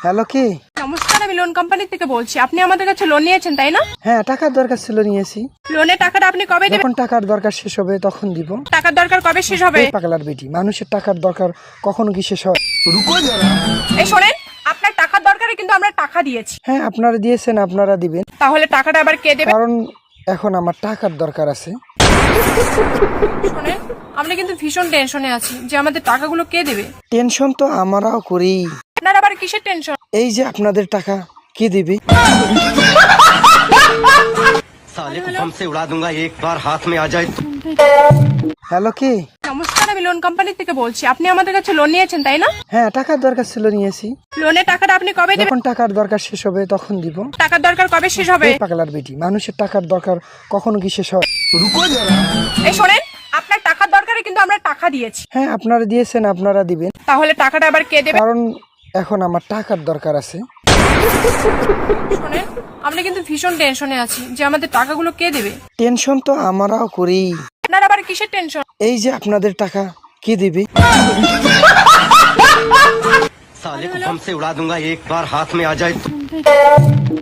Hello কি? নমস্কার, আমি লোন কোম্পানি থেকে বলছি। আপনি আমাদের কাছে লোন নিয়েছেন তাই না? হ্যাঁ, টাকার দরকার ছিল, নিয়েছি। লোনের টাকাটা আপনি কবে দেবেন? যখন টাকার দরকার শেষ হবে তখন দিব। টাকার দরকার কবে শেষ হবে? এই পাগলার বেটি, মানুষের টাকার দরকার কখনো কি শেষ হয়? এই শোনেন, আপনার টাকার দরকারে কিন্তু আমরা টাকা দিয়েছি। হ্যাঁ, আপনারা দিয়েছেন, আপনারা দিবেন। তাহলে টাকাটা আবার কে দেবে? কারণ এখন আমার টাকার দরকার আছে। শোনেন, আমরা কিন্তু ভীষণ টেনশনে আছি যে আমাদের টাকাগুলো কে দেবে। টেনশন তো আমরাও করি। আপনার আবার কিসের টেনশন? এই যে আপনাদের টাকা কে দিবে? साले को बम से उड़ा दूंगा एक बार हाथ में आ जाए। হ্যালো কি? নমস্কার, আমি লোন কোম্পানি থেকে বলছি। আপনি আমাদের কাছে লোন নিয়েছেন তাই না? হ্যাঁ, টাকার দরকার ছিল, নিয়েছি। লোনের টাকাটা আপনি কবে দেবেন? যখন টাকার দরকার শেষ হবে তখন দিব। টাকার দরকার কবে শেষ হবে? এই পাগলার বেটি, মানুষের টাকার দরকার কখনো কি শেষ হয়? এই শোনেন, আপনার টাকার দরকারে কিন্তু আমরা টাকা দিয়েছি। হ্যাঁ, আপনারা দিয়েছেন, আপনারা দিবেন। তাহলে টাকাটা আবার কে দেবে? কারণ এখন আমার টাকার দরকার আছে। শোনেন, আমরা কিন্তু ভীষণ টেনশনে আছি যে আমাদের টাকাগুলো কে দেবে। টেনশন তো আমরাও করি। আপনার আবার কিসের টেনশন? এই যে আপনাদের টাকা কে দিবে? साले को बम से उड़ा दूंगा एक बार हाथ में आ जाए।